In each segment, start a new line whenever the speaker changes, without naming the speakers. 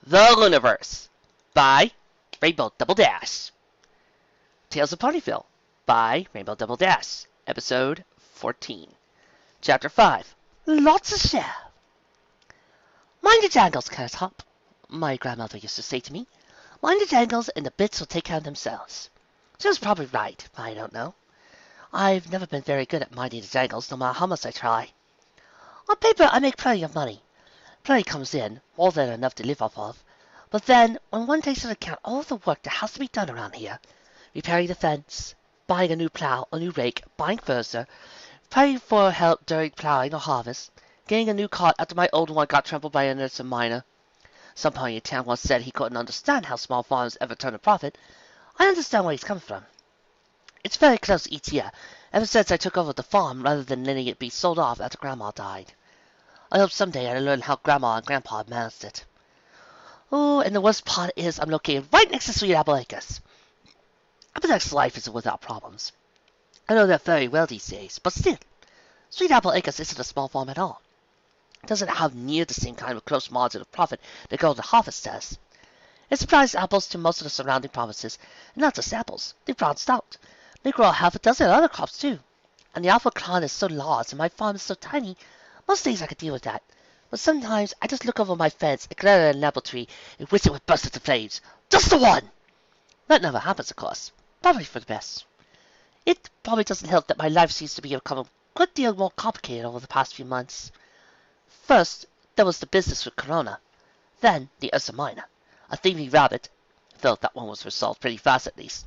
The Lunaverse by Rainbowdoubledash. Tales of Ponyville by Rainbowdoubledash. Episode 14. Chapter 5. Lots of share. Mind your jangles, Carrot-Top, my grandmother used to say to me. Mind your jangles and the bits will take care of themselves. She was probably right, I don't know. I've never been very good at minding the jangles, no matter how much I try. On paper, I make plenty of money. Plenty comes in, more than enough to live off of. But then, when one takes into account all of the work that has to be done around here, repairing the fence, buying a new plow, a new rake, buying furniture, paying for help during plowing or harvest, getting a new cart after my old one got trampled by an innocent miner. Some pony in town once said he couldn't understand how small farms ever turn a profit. I understand where he's coming from. It's very close each year, ever since I took over the farm rather than letting it be sold off after Grandma died. I hope someday I'll learn how Grandma and Grandpa managed it. Oh, and the worst part is I'm located right next to Sweet Apple Acres. Applejack's life isn't without problems. I know that very well these days, but still, Sweet Apple Acres isn't a small farm at all. It doesn't have near the same kind of close margin of profit that Golden Harvest does. It supplies apples to most of the surrounding provinces, and not just apples. They've branched out. They grow half a dozen other crops too. And the apple clan is so large and my farm is so tiny, most days I could deal with that. But sometimes I just look over my fence and glare at an apple tree and wish it would burst into flames. Just the one! That never happens, of course. Probably for the best. It probably doesn't help that my life seems to be become a good deal more complicated over the past few months. First, there was the business with Corona. Then, the Ursa Minor. A thieving rabbit. Though that one was resolved pretty fast at least.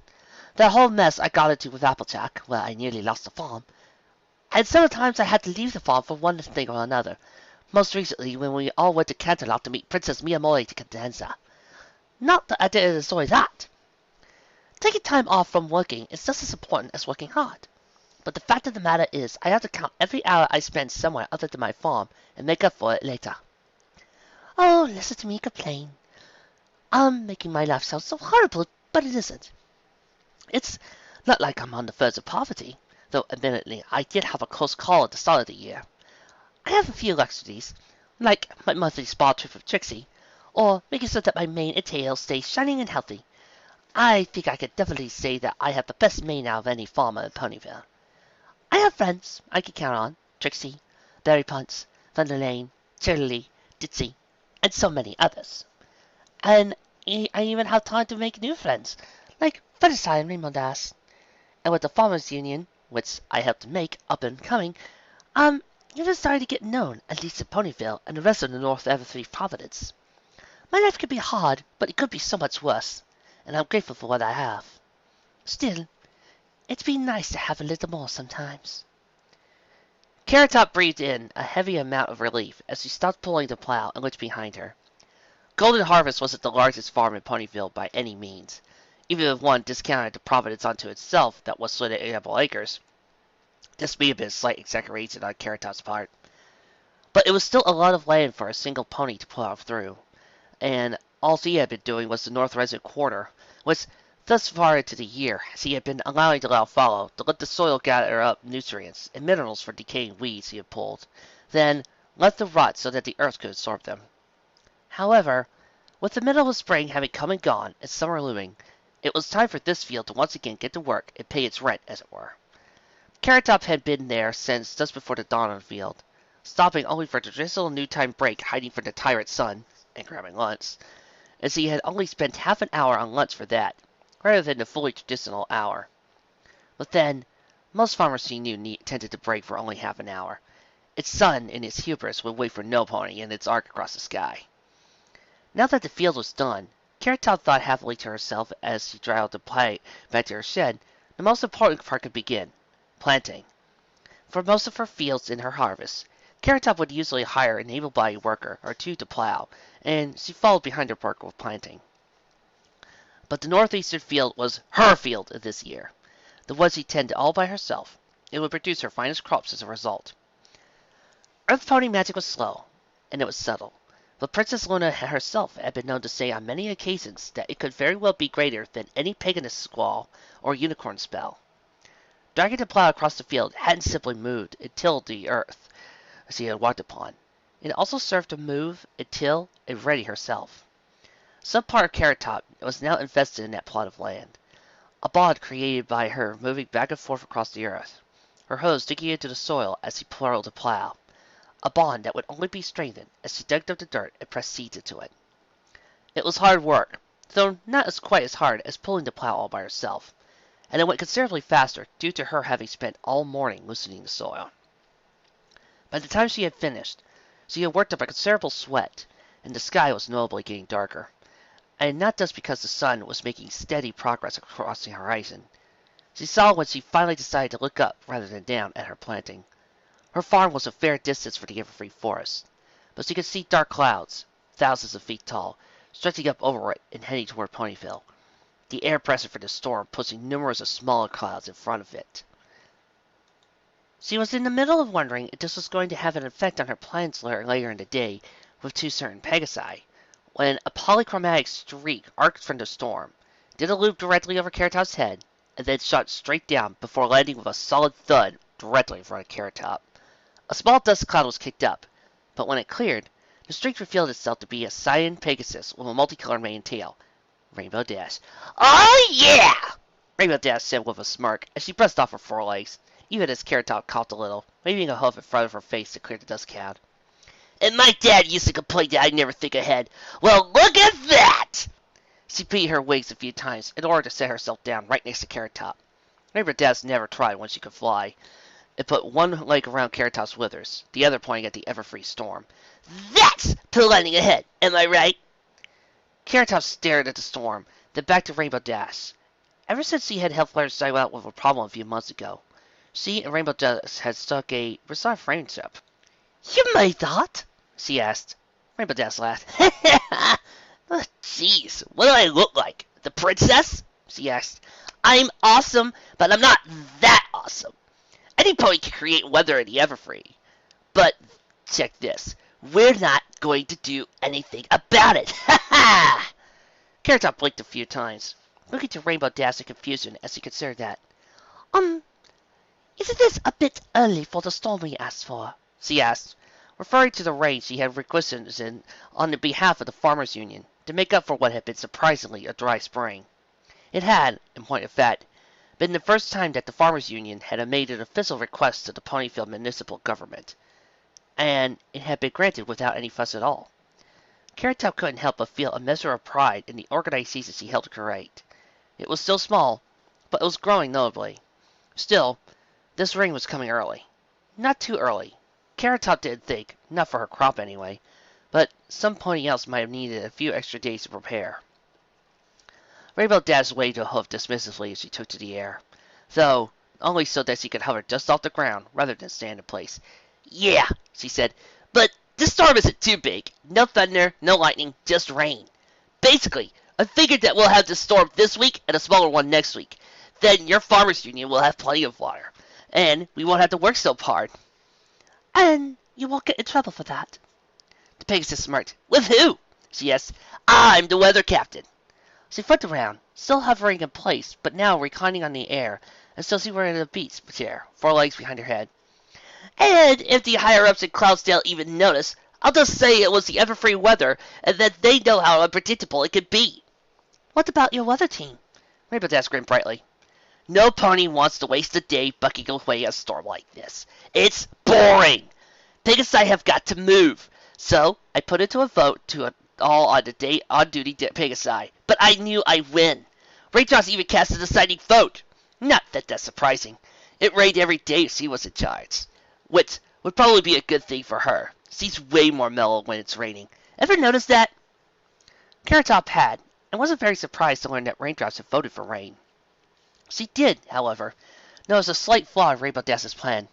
That whole mess I got into with Applejack, where I nearly lost the farm. And several times I had to leave the farm for one thing or another. Most recently, when we all went to Canterlot to meet Princess Miyamori to Cadenza. Not that I didn't enjoy that. Taking time off from working is just as important as working hard. But the fact of the matter is, I have to count every hour I spend somewhere other than my farm and make up for it later. Oh, listen to me complain. I'm making my life sound so horrible, but it isn't. It's not like I'm on the verge of poverty, though admittedly I did have a close call at the start of the year. I have a few luxuries, like my monthly spa trip with Trixie, or making sure that my mane and tail stay shining and healthy. I think I could definitely say that I have the best mane out of any farmer in Ponyville. I have friends I can count on, Trixie, Berry Punch, Thunder Lane, Cheerily, Ditzy, and so many others. And I even have time to make new friends, like Featherside and Rainbowdash. And with the Farmers Union, which I helped to make up and coming, even starting to get known, at least in Ponyville and the rest of the North Everthree Providence. My life could be hard, but it could be so much worse, and I'm grateful for what I have. Still, it's been nice to have a little more sometimes. Carrot-Top breathed in a heavy amount of relief as she stopped pulling the plow and looked behind her. Golden Harvest wasn't the largest farm in Ponyville by any means, even if one discounted the Providence unto itself that was Sweet Apple Acres. This may have been a slight exaggeration on Carrot-Top's part. But it was still a lot of land for a single pony to plow through, and all she had been doing was the North Resident Quarter, which thus far into the year she had been allowing the Lao fallow to let the soil gather up nutrients and minerals for decaying weeds he had pulled, then let them rot so that the earth could absorb them. However, with the middle of spring having come and gone and summer looming, it was time for this field to once again get to work and pay its rent, as it were. Carrot-Top had been there since just before the dawn of the field, stopping only for a traditional noontime break hiding from the tyrant sun and grabbing lunch, as he had only spent half an hour on lunch for that, rather than the fully traditional hour. But then, most farmers he knew tended to break for only half an hour. Its sun, in its hubris, would wait for no pony in its arc across the sky. Now that the field was done, Carrot-Top thought happily to herself as she traveled the plow back to her shed, the most important part could begin. Planting. For most of her fields in her harvest, Carrot-Top would usually hire an able-bodied worker or two to plow, and she followed behind her work with planting. But the northeastern field was her field this year, the one she tended all by herself. It would produce her finest crops as a result. Earth pony magic was slow, and it was subtle, but Princess Luna herself had been known to say on many occasions that it could very well be greater than any paganist squall or unicorn spell. Dragging the plow across the field hadn't simply moved and tilled the earth she had walked upon. It also served to move and till and ready herself. Some part of Carrot Top was now invested in that plot of land, a bond created by her moving back and forth across the earth, her hose digging into the soil as she twirled the plow, a bond that would only be strengthened as she dug up the dirt and pressed seeds into it. It was hard work, though not quite as hard as pulling the plow all by herself, and it went considerably faster due to her having spent all morning loosening the soil. By the time she had finished, she had worked up a considerable sweat, and the sky was notably getting darker, and not just because the sun was making steady progress across the horizon. She saw when she finally decided to look up rather than down at her planting. Her farm was a fair distance from the everfree forest, but she could see dark clouds, thousands of feet tall, stretching up over it and heading toward Ponyville, the air pressure for the storm pushing numerous of smaller clouds in front of it. She was in the middle of wondering if this was going to have an effect on her plans later in the day with two certain Pegasi, when a polychromatic streak arced from the storm, did a loop directly over Carrot Top's head, and then shot straight down before landing with a solid thud directly in front of Carrot Top. A small dust cloud was kicked up, but when it cleared, the streak revealed itself to be a cyan Pegasus with a multicolored mane and tail. Rainbowdash. "Oh, yeah!" Rainbowdash said with a smirk as she pressed off her forelegs, even as Carrot Top coughed a little, waving a hoof in front of her face to clear the dust cloud. "And my dad used to complain that I'd never think ahead. Well, look at that!" She beat her wings a few times in order to set herself down right next to Carrot Top. Rainbowdash never tried when she could fly. It put one leg around Carrot Top's withers, the other pointing at the everfree storm. "That's planning ahead, am I right?" Carrot Top stared at the storm, then back to Rainbowdash. Ever since she had helped Flutter Style out with a problem a few months ago, she and Rainbowdash had stuck a bizarre friendship. "You made that?" she asked. Rainbowdash laughed. "Oh, jeez, what do I look like? The princess?" she asked. "I'm awesome, but I'm not that awesome. Any pony can create weather in the everfree. But, check this. We're not going to do anything about it. Ha ha!" Carrot Top blinked a few times, looking to Rainbowdash in confusion as he considered that. Isn't this a bit early for the storm we asked for?" she asked, referring to the rain she had requested on the behalf of the Farmers' Union to make up for what had been surprisingly a dry spring. It had, in point of fact, been the first time that the Farmers' Union had made an official request to the Ponyville municipal government, and it had been granted without any fuss at all. Carrot Top couldn't help but feel a measure of pride in the organization she helped create. It was still small, but it was growing notably. Still, this rain was coming early. Not too early. Carrot Top didn't think, not for her crop anyway, but some pony else might have needed a few extra days to prepare. Rainbowdash waved a hoof dismissively as she took to the air, though only so that she could hover just off the ground rather than stand in place. "Yeah," she said, "but this storm isn't too big. No thunder, no lightning, just rain. Basically, I figured that we'll have this storm this week and a smaller one next week. Then your Farmers' Union will have plenty of water, and we won't have to work so hard." "And you won't get in trouble for that?" The Pegasus smirked. "With who?" she asked. "I'm the weather captain." She flipped around, still hovering in place, but now reclining on the air, as though she were in a beach chair, four legs behind her head. "And if the higher-ups in Cloudsdale even notice, I'll just say it was the everfree weather, and that they know how unpredictable it can be." "What about your weather team?" Rainbowdash grinned brightly. "No pony wants to waste a day bucking away a storm like this. It's boring. Pegasi have got to move. So I put it to a vote to all on the day on-duty Pegasi. But I knew I'd win. Raindrops even cast a deciding vote. Not that that's surprising. It rained every day she was in charge. Which would probably be a good thing for her. She's way more mellow when it's raining. Ever notice that?" Carrot Top had, and wasn't very surprised to learn that Raindrops had voted for rain. She did, however, notice a slight flaw in Rainbowdash's plan.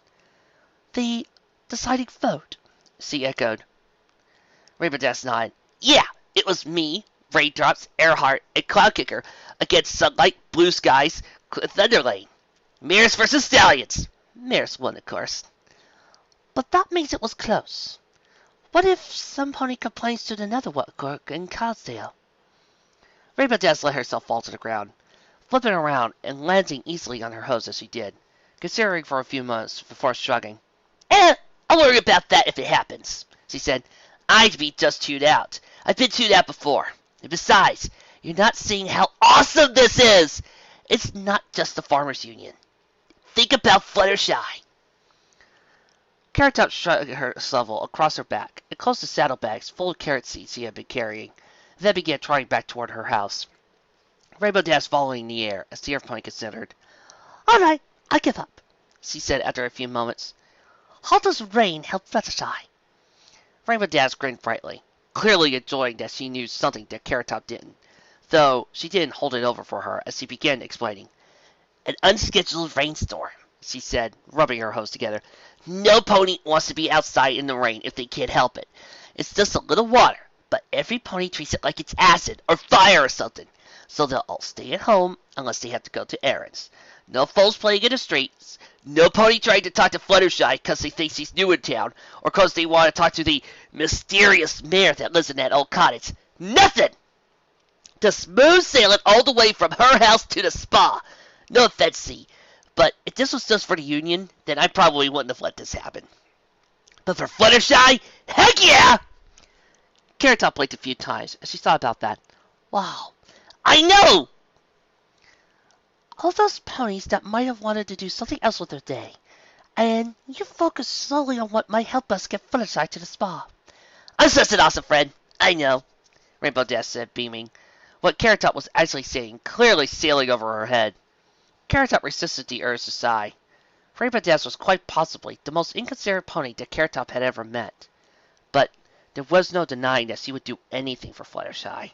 "The deciding vote?" she echoed. Rainbowdash nodded. "Yeah, it was me, Raindrops, Earhart, and Cloudkicker against Sunlight, Blue Skies, Thunderlane. Mares versus Stallions. Mares won, of course." "But that means it was close. What if some pony complains to the netherwork in Cloudsdale?" Rainbowdash let herself fall to the ground, flipping around and landing easily on her hose as she did, considering for a few moments before shrugging. I'll worry about that if it happens," she said. "I'd be just tuned out. I've been tuned out before. And besides, you're not seeing how awesome this is! It's not just the Farmers Union. Think about Fluttershy. Carrot Top shrugged her shovel across her back and closed the saddlebags full of carrot seeds she had been carrying, then began trotting back toward her house. Rainbowdash following in the air as the Earth Pony considered. All right, I give up, she said after a few moments. How does rain help Fluttershy? Rainbowdash grinned brightly, clearly enjoying that she knew something that Carrot Top didn't, though she didn't hold it over for her as she began explaining. An unscheduled rainstorm, she said, rubbing her hose together. No pony wants to be outside in the rain if they can't help it. It's just a little water, but every pony treats it like it's acid or fire or something, so they'll all stay at home unless they have to go to errands. No foes playing in the streets. No pony trying to talk to Fluttershy because they think she's new in town or because they want to talk to the mysterious mare that lives in that old cottage. Nothing! Just smooth sailing all the way from her house to the spa. No offense, C, but if this was just for the Union, then I probably wouldn't have let this happen. But for Fluttershy, heck yeah! Carrot Top blinked a few times as she thought about that. Wow, I know! All those ponies that might have wanted to do something else with their day, and you focus solely on what might help us get Fluttershy to the spa. I'm such an awesome friend, I know, Rainbowdash said, beaming. What Carrot Top was actually saying, clearly sailing over her head. Carrot Top resisted the urge to sigh. Rainbowdash was quite possibly the most inconsiderate pony that Carrot Top had ever met. But there was no denying that she would do anything for Fluttershy.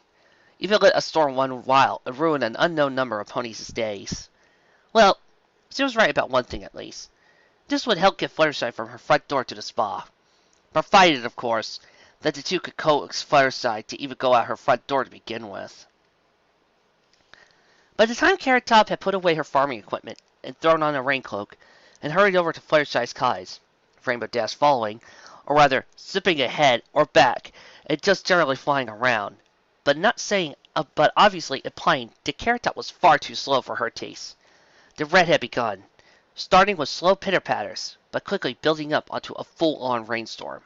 Even let a storm run wild and ruin an unknown number of ponies' days. Well, she was right about one thing at least. This would help get Fluttershy from her front door to the spa. Provided, of course, that the two could coax Fluttershy to even go out her front door to begin with. By the time Carrot Top had put away her farming equipment and thrown on a rain-cloak and hurried over to Fluttershy's cottage, Rainbowdash following, or rather zipping ahead or back and just generally flying around, but obviously implying that Carrot Top was far too slow for her taste. The red had begun, starting with slow pitter-patters, but quickly building up onto a full-on rainstorm.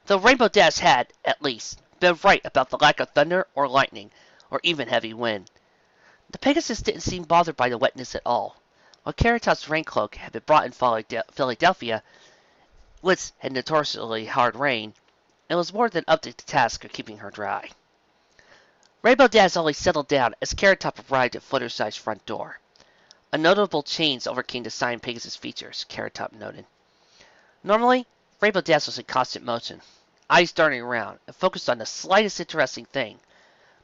Though Rainbowdash had, at least, been right about the lack of thunder or lightning, or even heavy wind. The Pegasus didn't seem bothered by the wetness at all. While Carrot Top's rain-cloak had been brought in Philadelphia, which had notoriously hard rain, it was more than up to the task of keeping her dry. Rainbowdash only settled down as Carrot Top arrived at Fluttershy's front door. A notable change overcame the sign Pegasus features, Carrot Top noted. Normally, Rainbowdash was in constant motion, eyes darting around, and focused on the slightest interesting thing.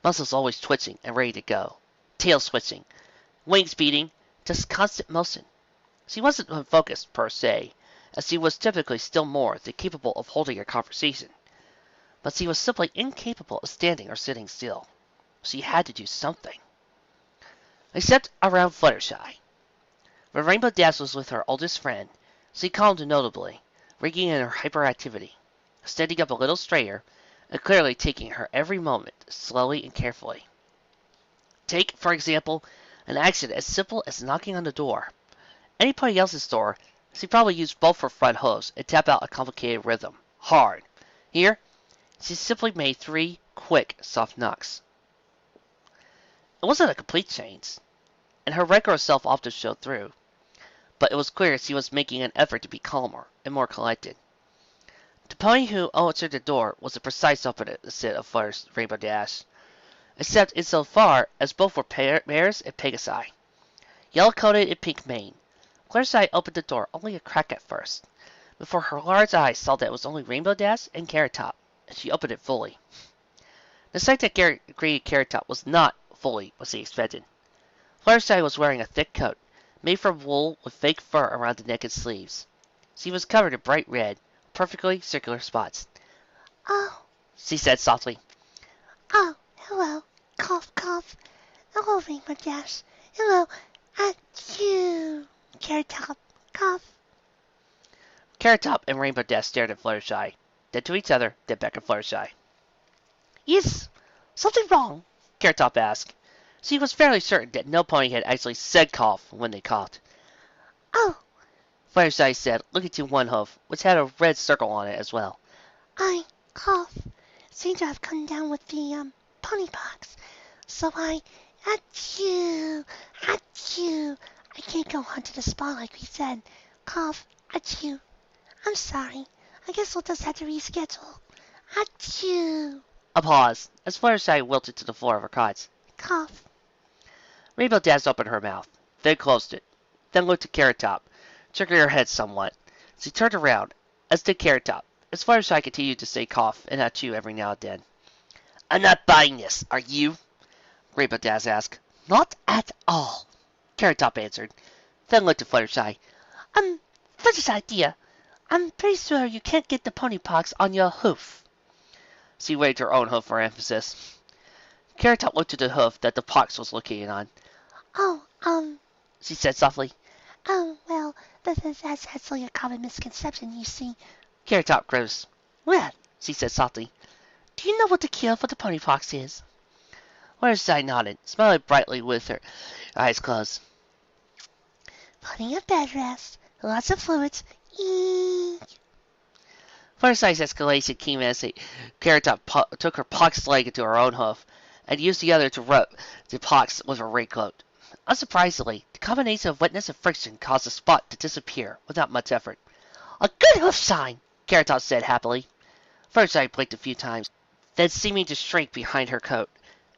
Muscles always twitching and ready to go. Tail switching. Wings beating. Just constant motion. She wasn't unfocused, per se, as she was typically still more than capable of holding a conversation. But she was simply incapable of standing or sitting still. She had to do something. Except around Fluttershy. When Rainbowdash was with her oldest friend, she calmed notably, rigging in her hyperactivity, standing up a little straighter, and clearly taking her every moment, slowly and carefully. Take, for example, an action as simple as knocking on the door. Anybody else's door, she probably used both her front hooves and tap out a complicated rhythm, hard. Here, she simply made 3 quick, soft knocks. It wasn't a complete change, and her regular self often showed through, but it was clear she was making an effort to be calmer and more collected. The pony who answered the door was the precise opposite of Rainbowdash, except insofar as both were mares and Pegasi. Yellow-coated and pink mane, Fluttershy opened the door only a crack at first, before her large eyes saw that it was only Rainbowdash and Carrot Top, and she opened it fully. The sight that greeted Carrot Top was not fully what she expected. Fluttershy was wearing a thick coat, made from wool with fake fur around the neck and sleeves. She was covered in bright red, perfectly circular spots. "Oh," she said softly. "Oh, hello. Cough, cough. Hello, Rainbowdash. Hello. Achoo. Carrot Top. Cough." Carrot Top and Rainbowdash stared at Fluttershy, then to each other, then back at Fluttershy. "Is something wrong?" Carrot Top asked. She was fairly certain that no pony had actually said cough when they coughed. "Oh," Fluttershy said, looking to one hoof, which had a red circle on it as well. "I cough. Seem to have come down with the,
ponypox. So achoo, achoo. I can't go on to the spa like we said. Cough, achoo. I'm sorry. I guess we'll just have to reschedule. Achoo.
A pause, as Fluttershy wilted to the floor of her cot.
Cough.
Rainbow Dash opened her mouth, then closed it, then looked at Carrot Top, jerking her head somewhat. She turned around, as did Carrot Top, as Fluttershy continued to say cough and achoo every now and then. I'm not buying this, are you? Rainbow Dash asked. Not at all, Carrot Top answered, then looked at Fluttershy.
Fluttershy, dear, I'm pretty sure you can't get the ponypox on your hoof.
She waved her own hoof for emphasis. Carrot Top looked at the hoof that the pox was located on.
Oh,
she said softly.
Well, that's actually a common misconception, you see.
Carrot Top grimaced. Well, she said softly,
do you know what the cure for the ponypox is?
Fluttershy nodded, smiling brightly with her eyes closed.
Plenty of bed rest, lots of fluids. Eek.
Fluttershy's exclamation came as Carrot Top took her poxed leg into her own hoof and used the other to rub the pox with her raincoat. Unsurprisingly, the combination of wetness and friction caused the spot to disappear without much effort.
A good hoof sign,
Carrot Top said happily. Fluttershy blinked a few times, then seeming to shrink behind her coat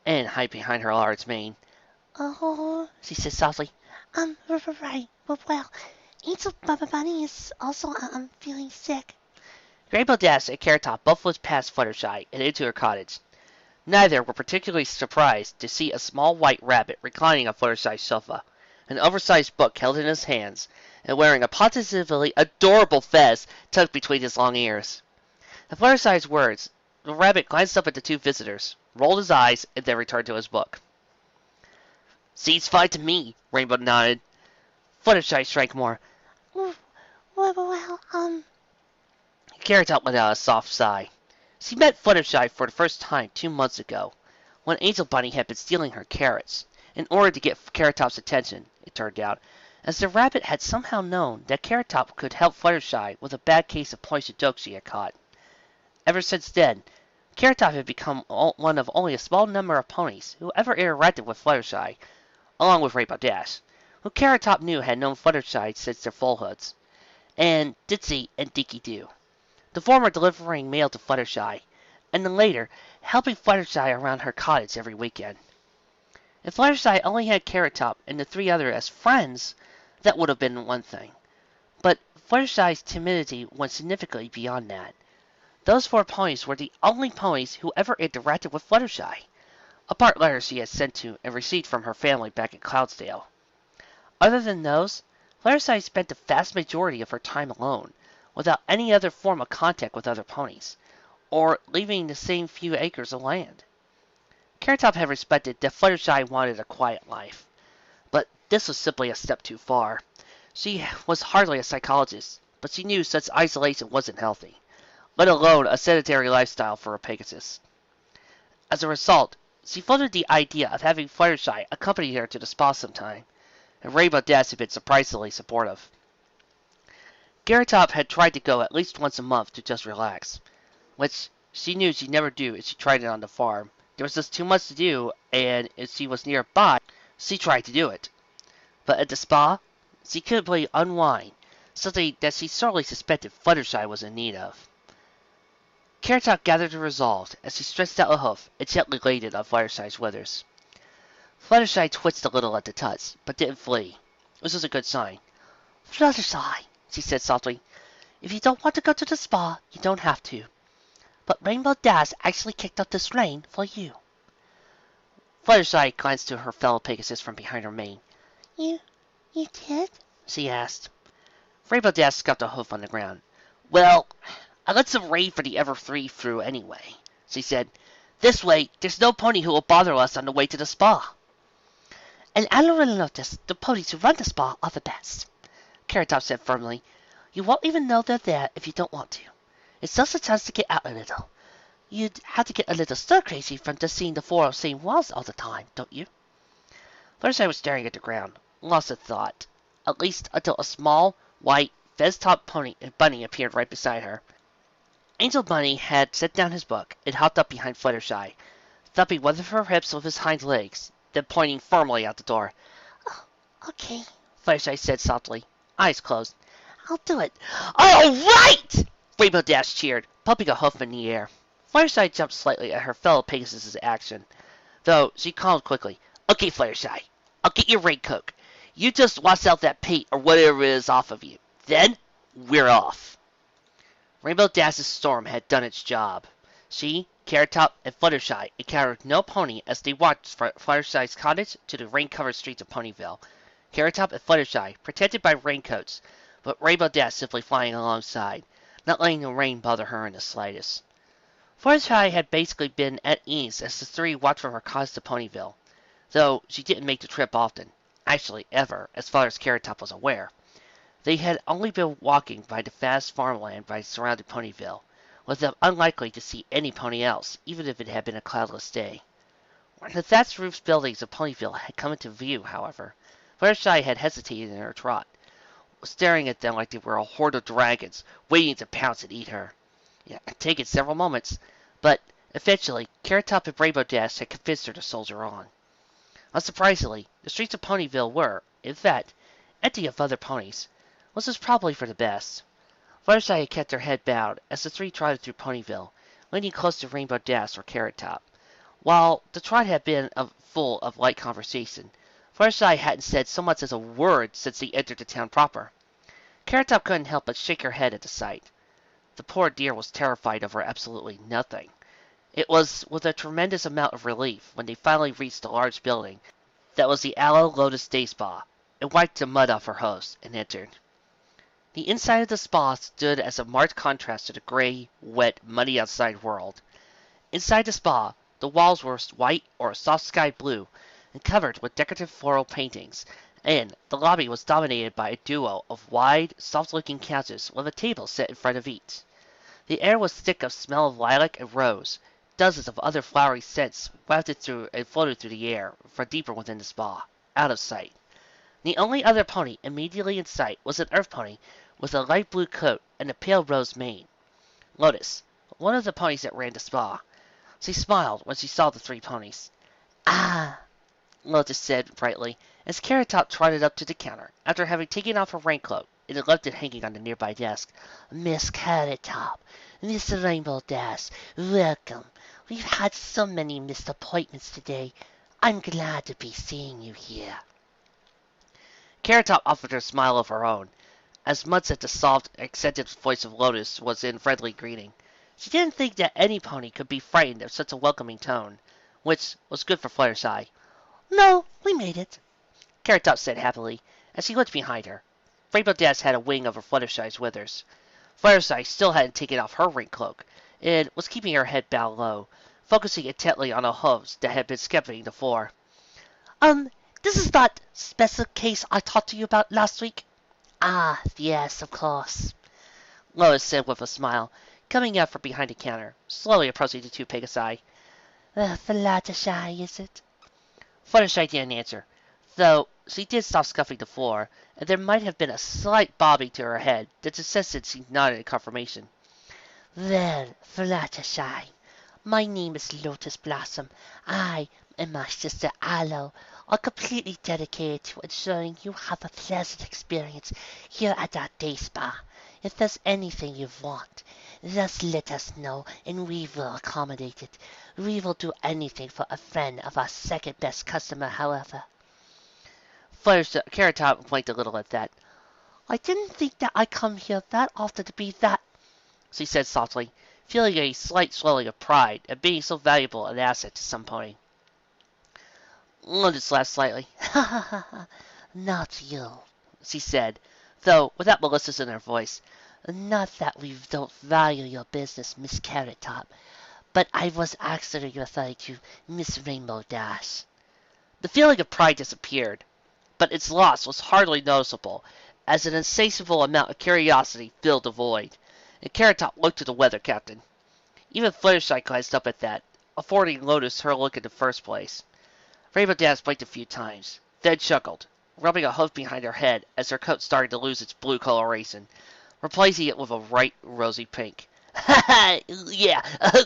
and hide behind her large mane.
Oh,
she said softly.
Right. Well, Angel Bunny is also, feeling sick.
Rainbow Dash and Carrot Top both looked past Fluttershy and into her cottage. Neither were particularly surprised to see a small white rabbit reclining on Fluttershy's sofa, an oversized book held in his hands, and wearing a positively adorable fez tucked between his long ears. At Fluttershy's words, the rabbit glanced up at the two visitors, rolled his eyes, and then returned to his book. Seems fine to me, Rainbow nodded. Fluttershy shrank more.
Well,
Carrot Top let out a soft sigh. She met Fluttershy for the first time 2 months ago, when Angel Bunny had been stealing her carrots, in order to get Carrot Top's attention, it turned out, as the rabbit had somehow known that Carrot Top could help Fluttershy with a bad case of poisoned jokes she had caught. Ever since then, Carrot Top had become one of only a small number of ponies who ever interacted with Fluttershy, along with Rainbow Dash, who Carrot Top knew had known Fluttershy since their foalhoods, and Ditzy and Dinky Doo. The former delivering mail to Fluttershy, and the later helping Fluttershy around her cottage every weekend. If Fluttershy only had Carrot Top and the three others as friends, that would have been one thing. But Fluttershy's timidity went significantly beyond that. Those 4 ponies were the only ponies who ever interacted with Fluttershy, apart letters she had sent to and received from her family back in Cloudsdale. Other than those, Fluttershy spent the vast majority of her time alone, without any other form of contact with other ponies, or leaving the same few acres of land. Carrot Top had respected that Fluttershy wanted a quiet life, but this was simply a step too far. She was hardly a psychologist, but she knew such isolation wasn't healthy, let alone a sedentary lifestyle for a Pegasus. As a result, she floated the idea of having Fluttershy accompany her to the spa sometime, and Rainbow Dash had been surprisingly supportive. Carrot Top had tried to go at least once a month to just relax, which she knew she'd never do if she tried it on the farm. There was just too much to do, and if she was nearby, she tried to do it. But at the spa, she could simply unwind, something that she sorely suspected Fluttershy was in need of. Carrot Top gathered her resolve as she stretched out a hoof and gently laid it on Fluttershy's withers. Fluttershy twitched a little at the touch, but didn't flee. This was a good sign.
Fluttershy, she said softly, if you don't want to go to the spa, you don't have to. But Rainbow Dash actually kicked up this rain for you.
Fluttershy glanced to her fellow Pegasus from behind her mane.
You did?
She asked. Rainbow Dash scuffed a hoof on the ground. Well, I let some rain for the Ever-3 through anyway, she said. This way, there's no pony who will bother us on the way to the spa.
And I already noticed the ponies who run the spa are the best, Carrot Top said firmly. You won't even know they're there if you don't want to. It's just a chance to get out a little. You'd have to get a little stir-crazy from just seeing the 4 same walls all the time, don't you?
Fluttershy was staring at the ground, lost in thought, at least until a small, white, fez-topped bunny appeared right beside her. Angel Bunny had set down his book and hopped up behind Fluttershy, thumping one of her hips with his hind legs, then pointing firmly out the door.
Oh, okay,
Fluttershy said softly, eyes closed.
I'll do it.
All right! Rainbowdash cheered, pumping a hoof in the air. Fluttershy jumped slightly at her fellow Pegasus's action, though she calmed quickly. Okay, Fluttershy, I'll get your raincoat. You just wash out that paint or whatever it is off of you. Then, we're off. Rainbowdash's storm had done its job. She, Carrot Top, and Fluttershy encountered no pony as they walked from Fluttershy's cottage to the rain-covered streets of Ponyville. Carrot Top and Fluttershy, protected by raincoats, but Rainbowdash simply flying alongside, not letting the rain bother her in the slightest. Fluttershy had basically been at ease as the three walked from her cottage to Ponyville, though she didn't make the trip often, actually ever, as far as Carrot Top was aware. They had only been walking by the vast farmland by surrounding Ponyville, with them unlikely to see any pony else, even if it had been a cloudless day. When the thatched roofed buildings of Ponyville had come into view, however, Fluttershy had hesitated in her trot, staring at them like they were a horde of dragons, waiting to pounce and eat her. It had taken several moments, but eventually Carrot Top and Rainbowdash had convinced her to soldier on. Unsurprisingly, the streets of Ponyville were, in fact, empty of other ponies, which was probably for the best. Fluttershy had kept her head bowed as the three trotted through Ponyville, leaning close to Rainbowdash or Carrot Top. While the trot had been full of light conversation, Fluttershy hadn't said so much as a word since they entered the town proper. Carrot Top couldn't help but shake her head at the sight. The poor dear was terrified over absolutely nothing. It was with a tremendous amount of relief when they finally reached the large building that was the Aloe Lotus Day Spa, and wiped the mud off her hose and entered. The inside of the spa stood as a marked contrast to the gray, wet, muddy outside world. Inside the spa, the walls were white or soft sky blue and covered with decorative floral paintings, and the lobby was dominated by a duo of wide, soft-looking couches with a table set in front of each. The air was thick of smell of lilac and rose. Dozens of other flowery scents wafted through and floated through the air from deeper within the spa, out of sight. The only other pony immediately in sight was an earth pony with a light blue coat and a pale rose mane. Lotus, one of the ponies that ran the spa. She smiled when she saw the three ponies.
Ah,
Lotus said brightly, as Carrot Top trotted up to the counter after having taken off her raincoat and had left it hanging on the nearby desk.
Miss Carrot Top, Miss Rainbowdash, welcome. We've had so many missed appointments today. I'm glad to be seeing you here.
Carrot Top offered her a smile of her own, as much as the soft, accented voice of Lotus was in friendly greeting. She didn't think that any pony could be frightened of such a welcoming tone, which was good for Fluttershy.
No, we made it,
Carrot Top said happily, as she looked behind her. Rainbowdash had a wing over Fluttershy's withers. Fluttershy still hadn't taken off her rain cloak, and was keeping her head bowed low, focusing intently on the hooves that had been skipping the floor.
This is that special case I talked to you about last week? Ah, yes, of course,
Lotus said with a smile, coming out from behind the counter, slowly approaching the two Pegasi.
Fluttershy, is it?
Fluttershy didn't answer, though she did stop scuffing the floor, and there might have been a slight bobbing to her head that suggested she nodded in confirmation.
Well, Fluttershy, my name is Lotus Blossom. I and my sister Aloe are completely dedicated to ensuring you have a pleasant experience here at our day spa. If there's anything you want, just let us know and we will accommodate it. We will do anything for a friend of our second best customer, however.
Carrot Top blinked a little at that.
I didn't think that I come here that often to be that,
she said softly, feeling a slight swelling of pride at being so valuable an asset to some pony. Lotus laughed slightly.
Ha ha ha ha, not you,
she said, though without malicious in her voice.
Not that we don't value your business, Miss Carrot Top, but I was actually referring to Miss Rainbowdash.
The feeling of pride disappeared, but its loss was hardly noticeable, as an insatiable amount of curiosity filled the void, and Carrot Top looked to the weather captain. Even Fluttershy glanced up at that, affording Lotus her look in the first place. Rainbowdash blinked a few times, then chuckled, rubbing a hoof behind her head as her coat started to lose its blue coloration, replacing it with a bright rosy pink.
Yeah,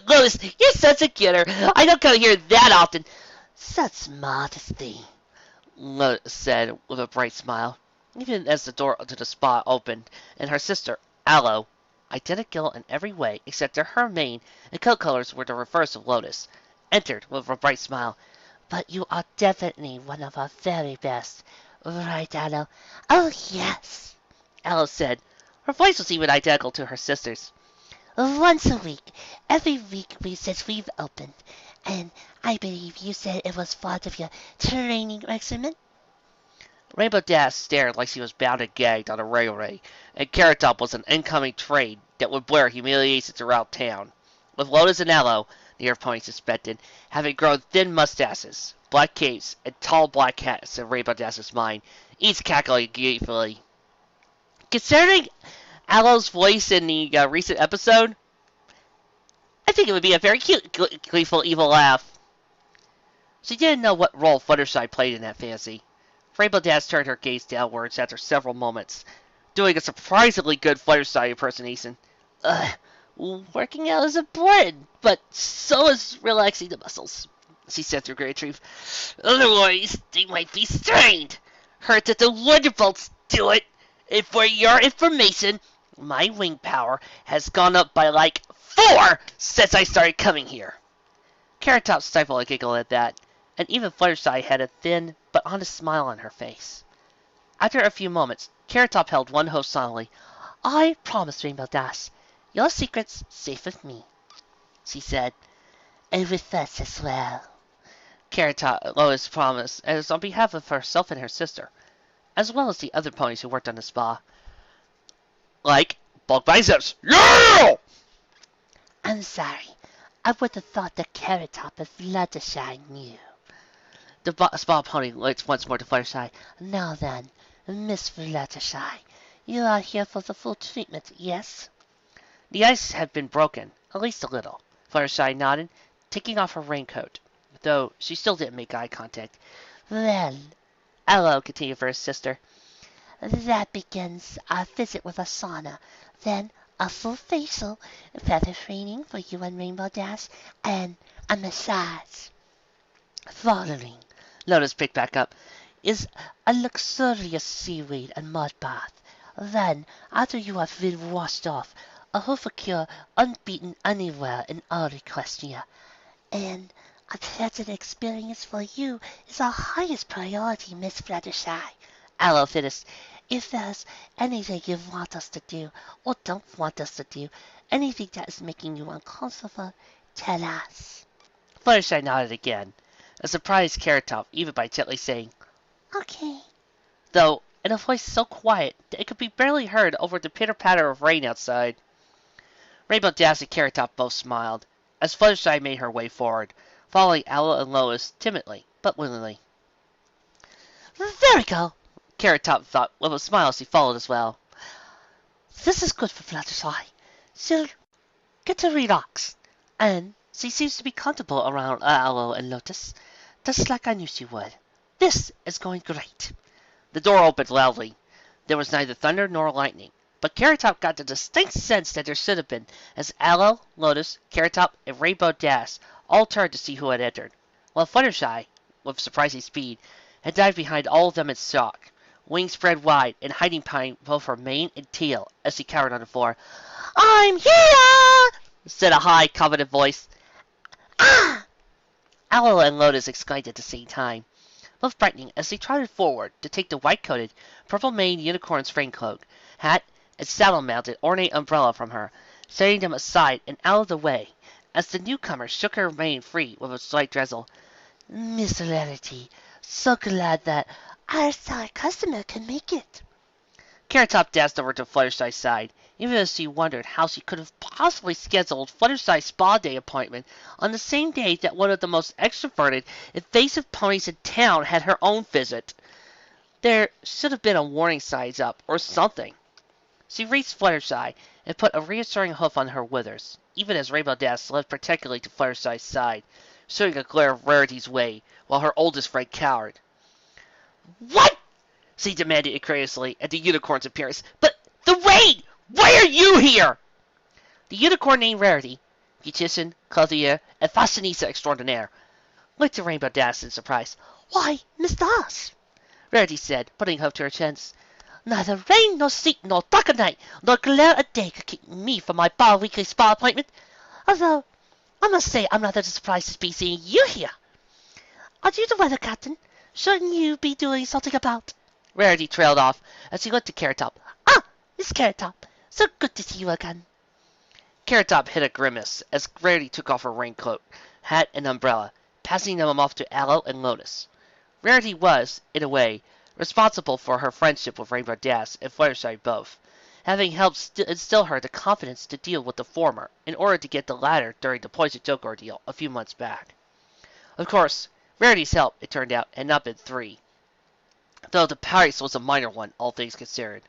Lois, you're such a kidder. I don't come here that often. Such modesty, Lois said with a bright smile, even as the door to the spa opened, and her sister, Aloe, identical in every way except that her mane and coat colors were the reverse of Lotus, entered with a bright smile. But you are definitely one of our very best. Right, Aloe? Oh, yes, Aloe said. Her voice was even identical to her sister's. Once a week, every week since we've opened. And I believe you said it was part of your training regimen? Rainbow Dash stared like she was bound and gagged on a railway, and Carrot Top was an incoming train that would blare humiliation throughout town. With Lotus and Aloe, the Earth Pony suspected, having grown thin mustaches, black capes, and tall black hats in Rainbow Dash's mind, each cackling gleefully. Considering Aloe's voice in the recent episode, I think it would be a very cute, gleeful, evil laugh. She didn't know what role Fluttershy played in that fantasy. Rainbow Dash turned her gaze downwards after several moments, doing a surprisingly good Fluttershy impersonation. Working out is important, but so is relaxing the muscles, she said through great truth. Otherwise, they might be strained. Heard that the Wonderbolts do it. And for your information, my wing power has gone up by like 4 since I started coming here. Carrot Top stifled a giggle at that, and even Fluttershy had a thin but honest smile on her face. After a few moments, Carrot Top held one host solemnly. I promise, Rainbow Dash, your secret's safe with me, she said, and with us as well. Carrot Top Lois promised, as on behalf of herself and her sister, as well as the other ponies who worked on the spa. Like bulk biceps. Yeah! I'm sorry. I would have thought the Carrot Top of Fluttershy knew. The spa pony looked once more to Fluttershy. Now then, Miss Fluttershy, you are here for the full treatment, yes? The ice had been broken, at least a little. Fluttershy nodded, taking off her raincoat, though she still didn't make eye contact. Well, Aloe continued for his sister. That begins our visit with a sauna, then a full facial, feather training for you and Rainbow Dash, and a massage. Following, Lotus picked back up, is a luxurious seaweed and mud bath. Then, after you have been washed off, a Hoofa unbeaten anywhere in all Equestria. And a pleasant experience for you is our highest priority, Miss Fluttershy. Aloe finished. If there's anything you want us to do, or don't want us to do, anything that is making you uncomfortable, tell us. Fluttershy nodded again, a surprised Carrot Top even by gently saying, Okay. Though, in a voice so quiet that it could be barely heard over the pitter-patter of rain outside. Rainbow Dash and Carrot Top both smiled, as Fluttershy made her way forward, following Aloe and Lois timidly, but willingly. There we go, Carrot Top thought with a smile as he followed as well. This is good for Fluttershy. She'll get to relax, and she seems to be comfortable around Aloe and Lotus, just like I knew she would. This is going great. The door opened loudly. There was neither thunder nor lightning, but Carrot Top got the distinct sense that there should have been, as Aloe, Lotus, Carrot Top, and Rainbow Dash all turned to see who had entered, while Fluttershy, with surprising speed, had dived behind all of them in shock, wings spread wide and hiding behind both her mane and tail as she cowered on the floor. I'm here! Said a high, confident voice. Ah! Aloe and Lotus exclaimed at the same time, both brightening as they trotted forward to take the white-coated, purple-maned unicorn's raincoat, hat, and saddle-mounted ornate umbrella from her, setting them aside and out of the way, as the newcomer shook her mane free with a slight drizzle. Miss Rarity, so glad that our star customer can make it. Carrot Top dashed over to Fluttershy's side, even as she wondered how she could have possibly scheduled Fluttershy's spa day appointment on the same day that one of the most extroverted, evasive ponies in town had her own visit. There should have been a warning signs up, or something. She reached Fluttershy and put a reassuring hoof on her withers, even as Rainbow Dash led particularly to Fluttershy's side, shooting a glare of Rarity's way, while her oldest friend cowered. What? She demanded incredulously at the unicorn's appearance. But the rain! Why are you here?
The unicorn named Rarity, beautician, clothier, and fashionista extraordinaire, looked at Rainbow Dash in surprise.
Why, Miss Dash,
Rarity said, putting hope to her chins.
neither rain nor sleet nor dark of night nor glare of day could keep me from my bi-weekly spa appointment. Although, I must say I'm rather surprised to be seeing you here. Are you the weather captain? Shouldn't you be doing something about...
Rarity trailed off as he looked at Carrot Top.
Ah, Miss Carrot Top, so good to see you again.
Carrot Top hid a grimace as Rarity took off her raincoat, hat, and umbrella, passing them off to Aloe and Lotus. Rarity was, in a way, responsible for her friendship with Rainbow Dash and Fluttershy both, having helped instill her the confidence to deal with the former in order to get the latter during the poison joke ordeal a few months back. Of course, Rarity's help, it turned out, had not been free, though the price was a minor one, all things considered.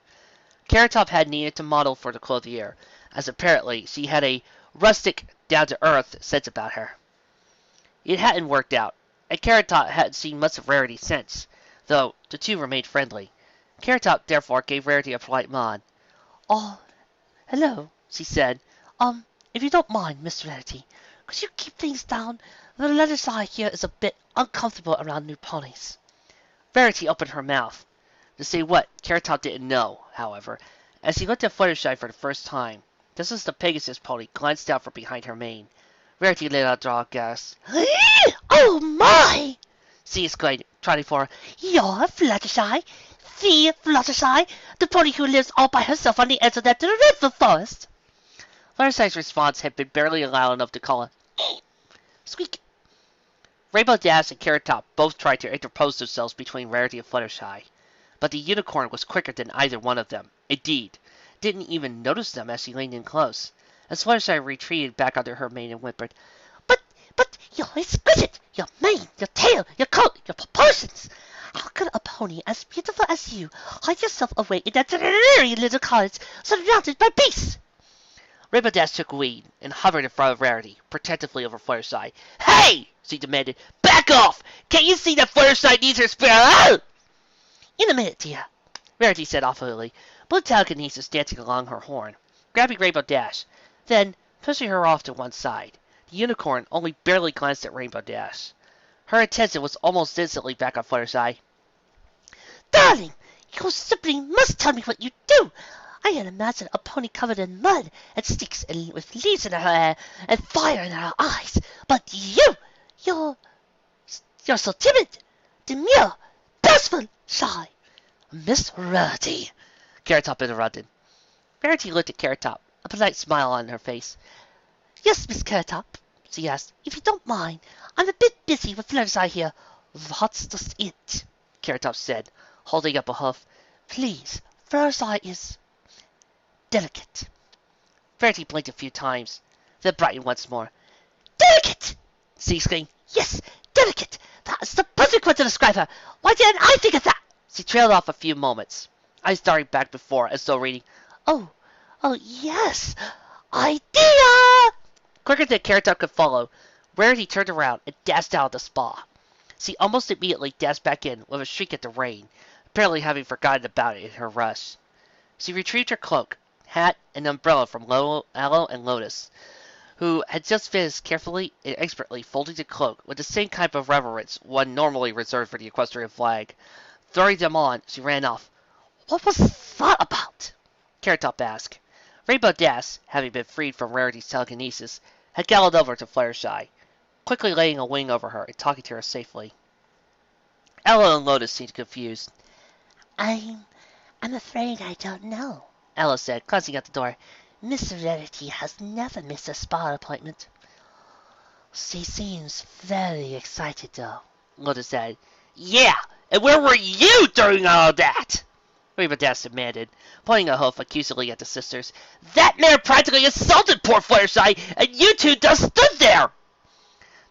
Carrot Top had needed to model for the clothier, as apparently she had a rustic, down-to-earth sense about her. It hadn't worked out, and Carrot Top hadn't seen much of Rarity since, though the two remained friendly. Carrot Top therefore gave Rarity a polite nod.
Oh, hello, she said. If you don't mind, Miss Rarity, could you keep things down? The letter side here is a bit uncomfortable around new ponies.
Rarity opened her mouth. To say what, Carrot Top didn't know, however, as he looked at Fluttershy for the first time. This was the Pegasus pony glanced out from behind her mane. Rarity let out a draw gasp.
Oh my!
She exclaimed, trotting forward.
You're Fluttershy? The Fluttershy? The pony who lives all by herself on the edge of that dreadful forest?
Fluttershy's response had been barely loud enough to call her. Squeak! Rainbow Dash and Carrot Top both tried to interpose themselves between Rarity and Fluttershy, but the unicorn was quicker than either one of them. Indeed, didn't even notice them as she leaned in close. As Fluttershy retreated back under her mane and whimpered,
But you're exquisite! Your mane, your tail, your coat, your proportions! How could a pony as beautiful as you hide yourself away in that dreary little cottage surrounded by beasts?
Rainbow Dash took weed and hovered in front of Rarity, protectively over Fluttershy. Hey! She demanded. Back off! Can't you see that Fluttershy needs her spirit? Oh!
In a minute, dear,
Rarity said awfully, blue telekinesis dancing along her horn, grabbing Rainbow Dash, then pushing her off to one side. The unicorn only barely glanced at Rainbow Dash. Her attention was almost instantly back on Fluttershy.
Darling, you simply must tell me what you do. I can imagine a pony covered in mud and sticks and with leaves in her hair and fire in her eyes. But you're so timid, demure, bashful, shy. Miss Rarity,
Carrot Top interrupted. Rarity looked at Carrot Top, a polite smile on her face.
Yes, Miss Carrot Top, she asked. If you don't mind, I'm a bit busy with Fluttershy here. That's just it,
Carrot Top said, holding up a hoof.
Please, Fluttershy is delicate.
Rarity blinked a few times, then brightened once more.
Delicate!
She exclaimed.
Yes, delicate! That's the perfect word to describe her! Why didn't I think of that?
She trailed off a few moments, eyes darting back before as though reading.
Oh, yes! Idea!
Quicker than Carrot Top could follow, Rarity turned around and dashed out of the spa. She almost immediately dashed back in with a shriek at the rain, apparently having forgotten about it in her rush. She retrieved her cloak, hat, and umbrella from Aloe and Lotus, who had just finished carefully and expertly folding the cloak with the same kind of reverence one normally reserved for the equestrian flag. Throwing them on, she ran off.
What was that about?
Carrot Top asked. Rainbow Dash, having been freed from Rarity's telekinesis, had galloped over to Fluttershy, quickly laying a wing over her and talking to her safely. Aloe and Lotus seemed confused.
I'm afraid I don't know,
Aloe said, glancing at the door.
Miss Rarity has never missed a spa appointment. She seems very excited, though,
Lotus said. Yeah, and where were you during all that? Rainbow Dash demanded, pointing a hoof accusingly at the sisters. That mare practically assaulted poor Fluttershy, and you two just stood there!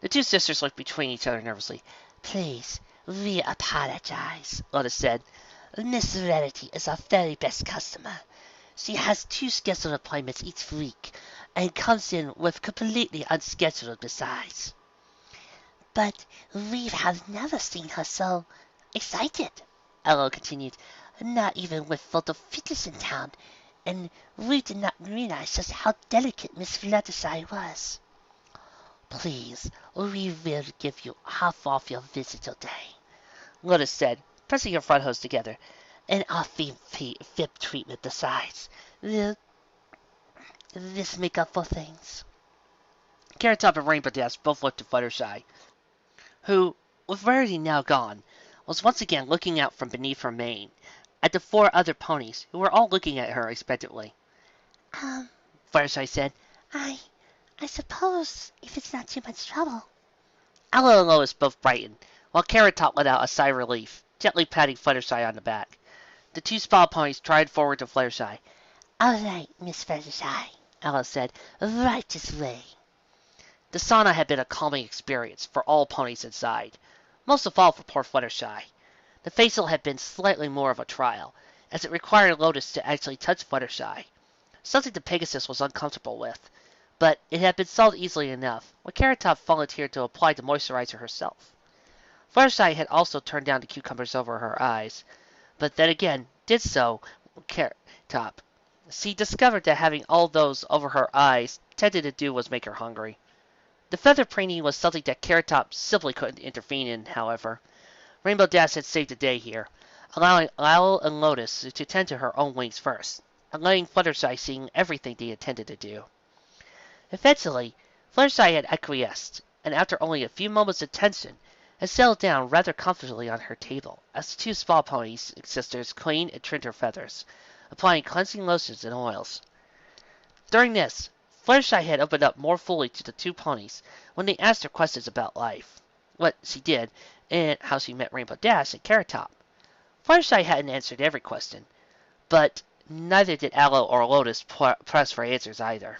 The two sisters looked between each other nervously.
Please, we apologize, Lotus said. Miss Rarity is our very best customer. She has 2 scheduled appointments each week, and comes in with completely unscheduled besides. But we have never seen her so excited, Aloe continued. Not even with photo fitness in town. and we did not realize just how delicate Miss Fluttershy was. Please, we will give you half off your visit today, Lotus said, pressing her front hose together, and our FIP treatment besides. Will this make up for things?
Carrot Top and Rainbowdash both looked to Fluttershy, who, with Rarity now gone, was once again looking out from beneath her mane at the 4 other ponies, who were all looking at her expectantly.
Fluttershy said, I suppose if it's not too much trouble.
Aloe and Lotus both brightened, while Carrot Top let out a sigh of relief, gently patting Fluttershy on the back. The 2 spa ponies tried forward to Fluttershy.
All right, Miss Fluttershy, Aloe said, right this way.
The sauna had been a calming experience for all ponies inside, most of all for poor Fluttershy. The facial had been slightly more of a trial, as it required Lotus to actually touch Fluttershy, something the Pegasus was uncomfortable with, but it had been solved easily enough when Carrot Top volunteered to apply the moisturizer herself. Fluttershy had also turned down the cucumbers over her eyes, but then again did so with Carrot Top. She discovered that having all those over her eyes tended to do was make her hungry. The feather preening was something that Carrot Top simply couldn't intervene in, however. Rainbowdash had saved the day here, allowing Owl and Lotus to tend to her own wings first, and letting Fluttershy see everything they intended to do. Eventually, Fluttershy had acquiesced, and after only a few moments of tension, had settled down rather comfortably on her table, as the 2 spa ponies sisters cleaned and trimmed her feathers, applying cleansing lotions and oils. During this, Fluttershy had opened up more fully to the 2 ponies when they asked her questions about life, what she did, and how she met Rainbowdash and Carrot Top. Fluttershy hadn't answered every question, but neither did Aloe or Lotus press for answers either.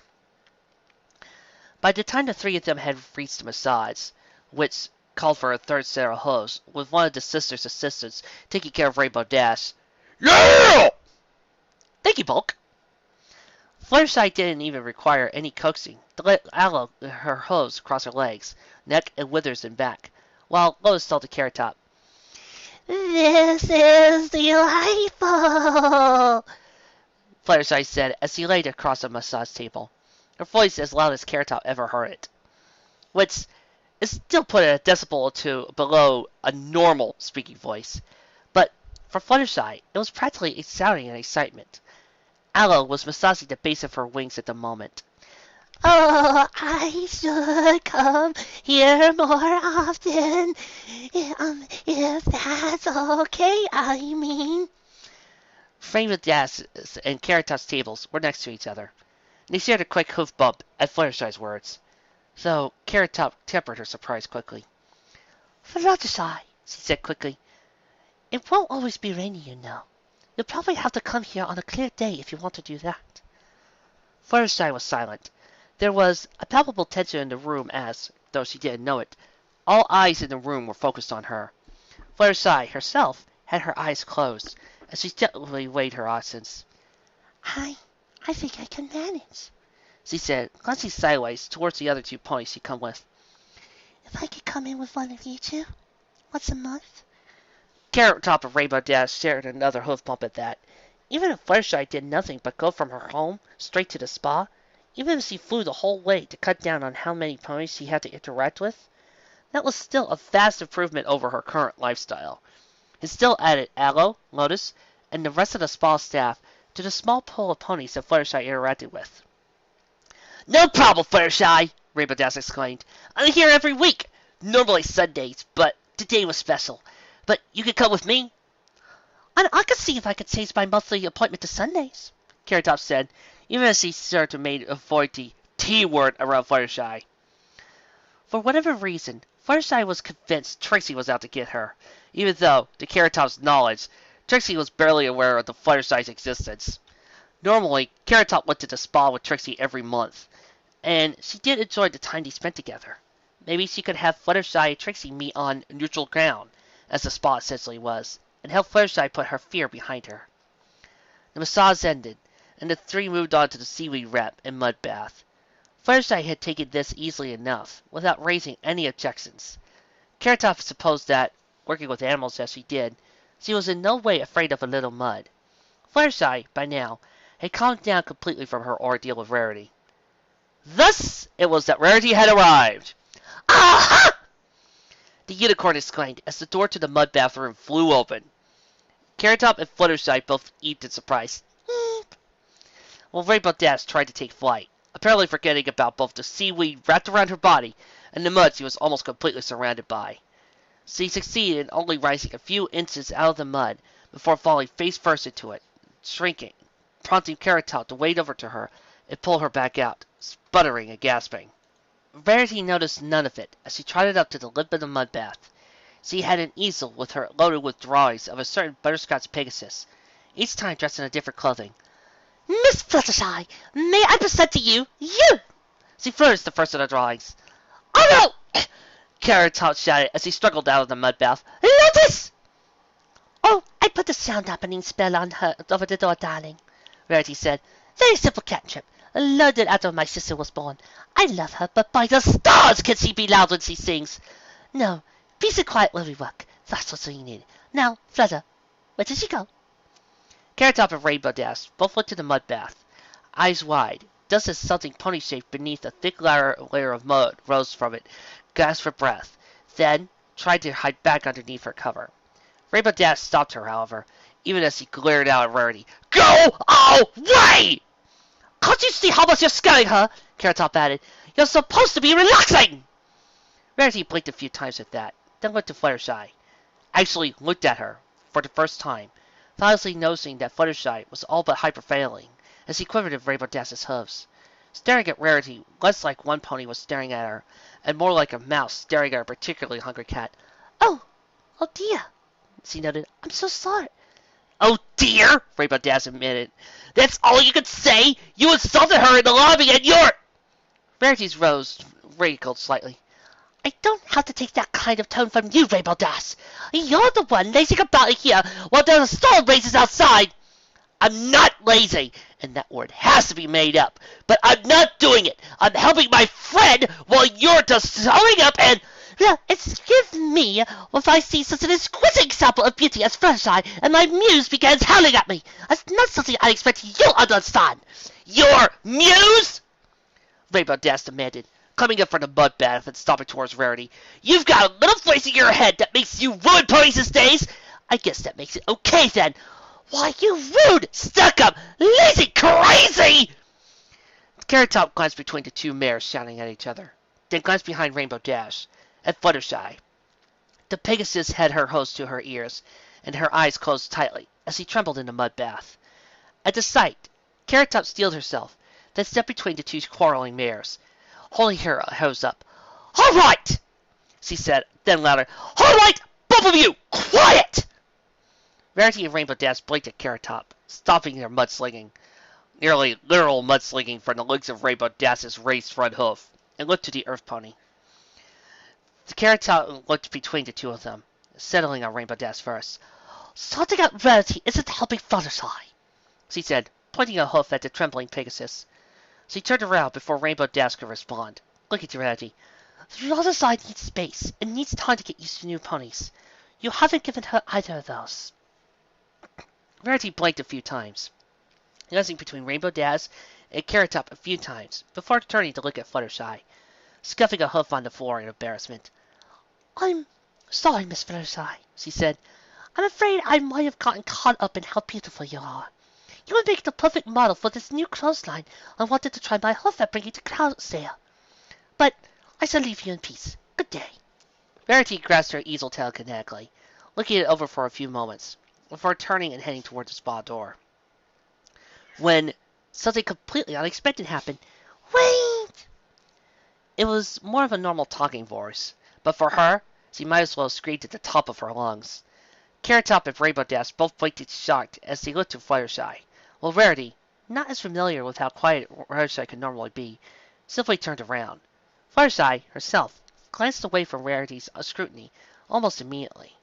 By the time the 3 of them had reached the massage, which called for a 3rd set of hose, with one of the sisters' assistants taking care of Rainbowdash. Yeah! Thank you, Bulk. Fluttershy didn't even require any coaxing to let Aloe her hose across her legs, neck, and withers and back, while Lotus told the Carrot Top,
This is delightful,
Fluttershy said as she laid across the massage table, her voice as loud as Carrot Top ever heard it, which is still put at a decibel or 2 below a normal speaking voice, but for Fluttershy it was practically shouting in excitement. Aloe was massaging the base of her wings at the moment.
Oh, I should come here more often, if that's okay, I mean.
Rainbowdash and Carrot Top's tables were next to each other, and they shared a quick hoof bump at Fluttershy's words, so Carrot Top tempered her surprise quickly.
Fluttershy,
she said quickly,
it won't always be rainy, you know. You'll probably have to come here on a clear day if you want to do that.
Fluttershy was silent. There was a palpable tension in the room as, though she didn't know it, all eyes in the room were focused on her. Fluttershy herself had her eyes closed as she gently weighed her options.
I think I can manage,
she said, glancing sideways towards the other 2 ponies she'd come with.
If I could come in with one of you 2, once a month?
Carrot Top and Rainbowdash shared another hoof bump at that. Even if Fluttershy did nothing but go from her home straight to the spa, even if she flew the whole way to cut down on how many ponies she had to interact with, that was still a vast improvement over her current lifestyle. It still added Aloe, Lotus, and the rest of the spa staff to the small pool of ponies that Fluttershy interacted with. No problem, Fluttershy! Rainbowdash exclaimed. I'm here every week! Normally Sundays, but today was special. But you can come with me?
I could see if I could change my monthly appointment to Sundays,
Carrot Top said, even as she started to avoid the T word around Fluttershy. For whatever reason, Fluttershy was convinced Trixie was out to get her, even though, to Carrot Top's knowledge, Trixie was barely aware of the Fluttershy's existence. Normally, Carrot Top went to the spa with Trixie every month, and she did enjoy the time they spent together. Maybe she could have Fluttershy and Trixie meet on neutral ground, as the spa essentially was, and help Fluttershy put her fear behind her. The massage ended, and the 3 moved on to the seaweed wrap and mud bath. Fluttershy had taken this easily enough, without raising any objections. Carrot Top supposed that, working with animals as she did, she was in no way afraid of a little mud. Fluttershy, by now, had calmed down completely from her ordeal with Rarity. Thus it was that Rarity had arrived. Aha! The unicorn exclaimed as the door to the mud bathroom flew open. Carrot Top and Fluttershy both eeped in surprise. While Rainbow Dash tried to take flight, apparently forgetting about both the seaweed wrapped around her body and the mud she was almost completely surrounded by. She succeeded in only rising a few inches out of the mud before falling face first into it, shrinking, prompting Carrot Top to wade over to her and pull her back out, sputtering and gasping. Rarity noticed none of it as she trotted up to the lip of the mud bath. She had an easel with her loaded with drawings of a certain butterscotch Pegasus, each time dressed in a different clothing.
Miss Fluttershy, may I present to you, you!
She flourished the first of the drawings. Oh no! Carrot Top shouted as he struggled out of the mud bath. Lotus!
Oh, I put the sound dampening spell on her over the door, darling, Rarity said. Very simple cantrip. Learned it after my sister was born. I love her, but by the stars can she be loud when she sings. No, peace and quiet will we work. That's what we need. Now, Flutter, where did she go?
Carrot Top and Rainbow Dash both went to the mud bath, eyes wide, just as something pony-shaped beneath a thick layer of mud rose from it, gasped for breath, then tried to hide back underneath her cover. Rainbow Dash stopped her, however, even as he glared out at Rarity. Go away!
Can't you see how much you're scaring her? Carrot Top added. You're supposed to be relaxing!
Rarity blinked a few times at that, then looked to Fluttershy. Actually looked at her, for the first time, obviously noticing that Fluttershy was all but hyperventilating as he quivered in Rainbow Dash's hooves. Staring at Rarity, less like one pony was staring at her, and more like a mouse staring at a particularly hungry cat.
Oh dear, she noted. I'm so sorry.
Oh dear, Rainbow Dash admitted. That's all you could say? You insulted her in the lobby and you're... Rarity's rose wrinkled slightly.
I don't have to take that kind of tone from you, Rainbow Dash. You're the one lazing about in here while there's a storm races outside.
I'm not lazy, and that word has to be made up. But I'm not doing it. I'm helping my friend while you're just showing up and...
Well, excuse me if I see such an exquisite example of beauty as Fluttershy and my muse begins howling at me. That's not something I expect you to understand.
Your muse? Rainbow Dash demanded, coming up from the mud bath and stopping towards Rarity. You've got a little voice in your head that makes you ruin ponies these days. I guess that makes it okay then. Why, you rude, stuck-up, lazy, crazy! Carrot Top glanced between the two mares shouting at each other, then glanced behind Rainbow Dash at Fluttershy. The Pegasus had her hose to her ears, and her eyes closed tightly as he trembled in the mud bath. At the sight, Carrot Top steeled herself, then stepped between the two quarreling mares, holding her hose up. All right, she said, then louder. All right, both of you, quiet! Rarity and Rainbow Dash blinked at Carrot Top, stopping their mudslinging, nearly literal mudslinging from the legs of Rainbow Dash's raised front hoof, and looked to the Earth Pony. The Carrot Top looked between the two of them, settling on Rainbow Dash first.
Sorting out Rarity isn't helping Fluttershy,
she said, pointing a hoof at the trembling Pegasus. She turned around before Rainbow Dash could respond, looking to Rarity.
Fluttershy needs space and needs time to get used to new ponies. You haven't given her either of those.
Rarity blinked a few times, glancing between Rainbow Dash and Carrot Top a few times before turning to look at Fluttershy, scuffing a hoof on the floor in embarrassment.
I'm sorry, Miss Fluttershy, she said. I'm afraid I might have gotten caught up in how beautiful you are. You would make the perfect model for this new clothesline I wanted to try my hoof at bringing to Cloudsail. But I shall leave you in peace. Good day.
Rarity grasped her easel telekinetically, looking it over for a few moments, before turning and heading towards the spa door. When something completely unexpected happened.
Wait!
It was more of a normal talking voice, but for her, she might as well have screamed at the top of her lungs. Carrot Top and Rainbow Dash both blinked shocked as they looked to Fluttershy, while Rarity, not as familiar with how quiet Fluttershy could normally be, simply turned around. Fluttershy, herself, glanced away from Rarity's scrutiny almost immediately,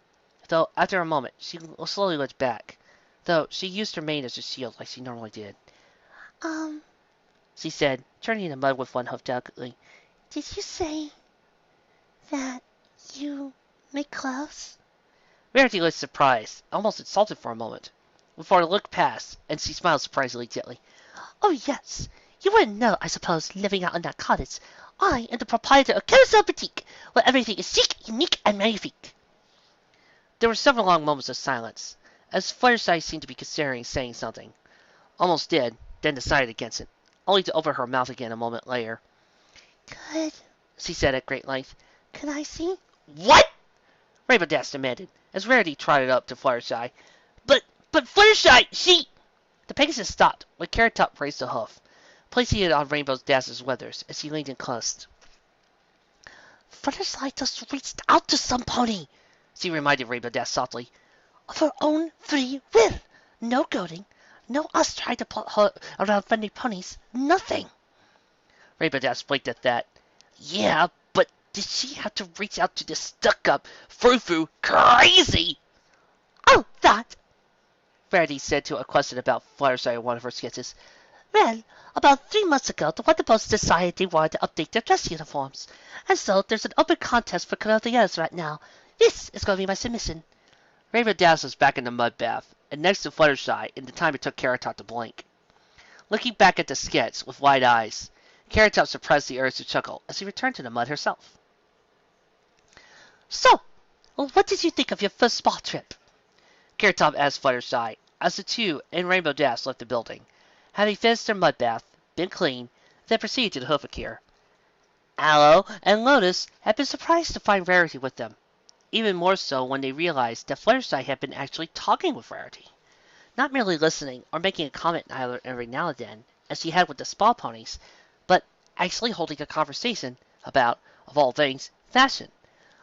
though after a moment she slowly looked back, though she used her mane as a shield like she normally did. She said, turning in the mud with one hoof delicately.
Did you say that you make clothes?
Rarity looked surprised, almost insulted for a moment.
before a look passed, and she smiled surprisingly gently. Oh, yes. You wouldn't know, I suppose, living out in that cottage. I am the proprietor of Carousel Boutique, where everything is chic, unique, and magnifique. There were several long moments of silence, as Fluttershy seemed to be considering saying something. Almost did, then decided against it, only to open her mouth again a moment later. Good, she said at great length. Can I see? What? Rainbowdash demanded, as Rarity trotted up to Fluttershy. But Fluttershy, she... The Pegasus stopped when Carrot Top raised a hoof, placing it on Rainbow Dash's withers as he leaned in close. Fluttershy just reached out to some pony, she reminded Rainbow Dash softly. Of her own free will. No goading. No us trying to put her around friendly ponies. Nothing. Rainbow Dash blinked at that. Yeah, but did she have to reach out to this stuck-up, frou-frou crazy? Oh, that, Rarity said to a question about Fluttershy in one of her sketches. Well, about 3 months ago, the Wonderbolts decided they wanted to update their dress uniforms. And so there's an open contest for clothiers right now. This is going to be my submission. Rainbow Dash was back in the mud bath, and next to Fluttershy in the time it took Carrot Top to blink. Looking back at the sketch with wide eyes, Carrot Top suppressed the urge to chuckle as he returned to the mud herself. So, what did you think of your first spa trip? Carrot Top asked Fluttershy as the two and Rainbow Dash left the building, having finished their mud bath, been clean, then proceeded to the Hoofacure. Aloe and Lotus had been surprised to find Rarity with them, even more so when they realized that Fluttershy had been actually talking with Rarity, not merely listening or making a comment every now and then, as she had with the spa ponies, but actually holding a conversation about, of all things, fashion.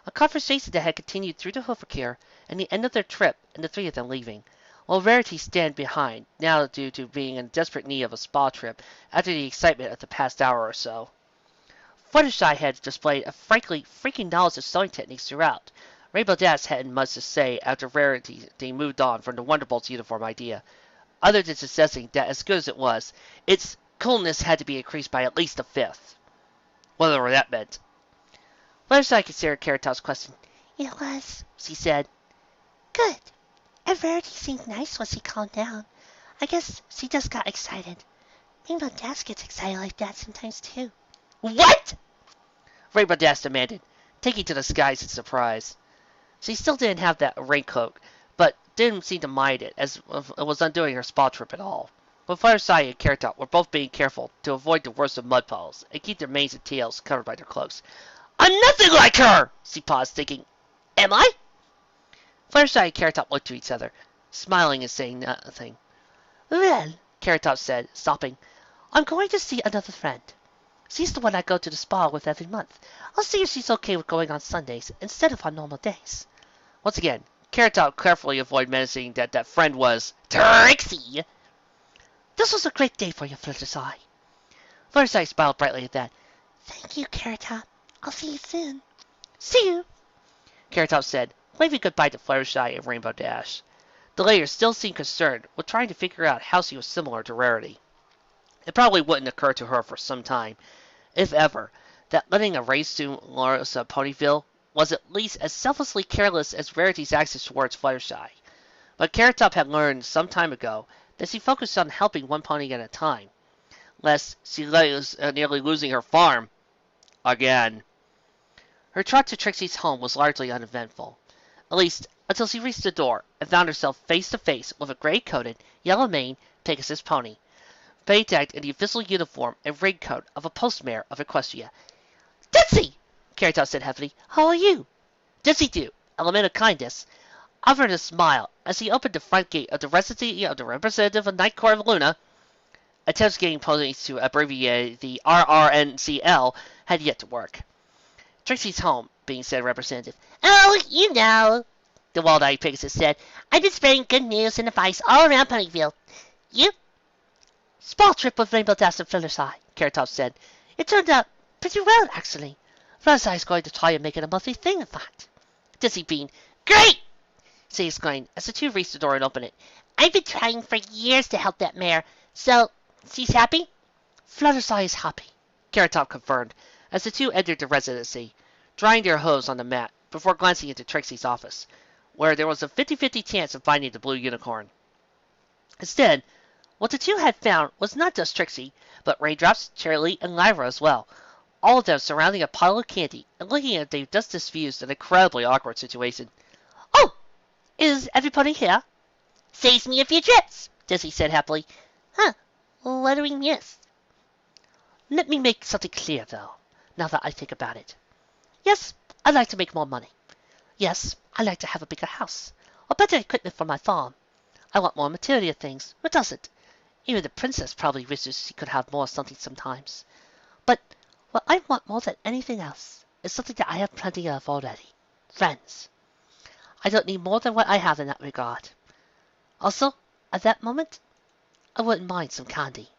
A conversation that had continued through the Hoofacure and the end of their trip and the three of them leaving, while Rarity stayed behind, now due to being in desperate need of a spa trip after the excitement of the past hour or so. Fluttershy had displayed a frankly freaking knowledge of sewing techniques throughout. Rainbow Dash hadn't much to say after Rarity they moved on from the Wonderbolt's uniform idea, other than suggesting that as good as it was, its coolness had to be increased by at least a fifth. Whatever that meant. Fluttershy considered Carrot Top's question. It was, she said. Good. And Rarity seemed nice once she calmed down. I guess she just got excited. Rainbow Dash gets excited like that sometimes too. What? Rainbow Dash demanded, taking to the skies in surprise. She still didn't have that raincoat, but didn't seem to mind it, as it was undoing her spa trip at all. But Fluttershy and Carrot Top were both being careful to avoid the worst of mud puddles and keep their manes and tails covered by their cloaks. I'm nothing like her! She paused, thinking, am I? Fluttershy and Carrot Top looked to each other, smiling and saying nothing. Well, Carrot Top said, stopping, I'm going to see another friend. She's the one I go to the spa with every month. I'll see if she's okay with going on Sundays instead of on normal days. Once again, Carrot Top carefully avoided mentioning that friend was Trixie. This was a great day for you, Fluttershy. Fluttershy smiled brightly at that. Thank you, Carrot Top. I'll see you soon. See you, Carrot Top said, waving goodbye to Fluttershy and Rainbow Dash. The latter still seemed concerned with trying to figure out how she was similar to Rarity. It probably wouldn't occur to her for some time, if ever, that letting a race-tuned Loris of Ponyville was at least as selflessly careless as Rarity's actions towards Fluttershy. But Carrot Top had learned some time ago that she focused on helping one pony at a time, lest she was nearly losing her farm again. Her trot to Trixie's home was largely uneventful, at least until she reached the door and found herself face to face with a gray-coated, yellow-maned Pegasus pony, painted in the official uniform and raincoat of a postmaster of Equestria. Ditsy! Carrot Top said heavily. How are you? Ditsy do, element of kindness, offered a smile as he opened the front gate of the residency of the representative of Night Court of Luna. Attempts getting ponies to abbreviate the RRNCL had yet to work. Trixie's home, being said representative. Oh, you know, the walled-eyed Pegasus said. I've been spreading good news and advice all around Ponyville. You? Small trip with Rainbow Dash and Fluttershy, Carrot Top said. It turned out pretty well, actually. Fluttershy's going to try and make it a monthly thing, in fact. Dizzy beamed. Great! She exclaimed as the two reached the door and opened it. I've been trying for years to help that mare, so she's happy? Fluttershy is happy, Carrot Top confirmed as the two entered the residency, drying their hooves on the mat before glancing into Trixie's office, where there was a 50-50 chance of finding the blue unicorn. Instead, what the two had found was not just Trixie, but Raindrops, Charlie, and Lyra as well, all of them surrounding a pile of candy and looking at Dave just diffused an incredibly awkward situation. "Oh, is everybody here?"
"Saves me a few trips,"
Dizzy said happily.
"Huh, what do we miss?"
Let me make something clear, though, now that I think about it. Yes, I'd like to make more money. Yes, I'd like to have a bigger house, or better equipment for my farm. I want more material things. Who doesn't? Even the princess probably wishes she could have more something sometimes. But what I want more than anything else is something that I have plenty of already. Friends. I don't need more than what I have in that regard. Also, at that moment, I wouldn't mind some candy.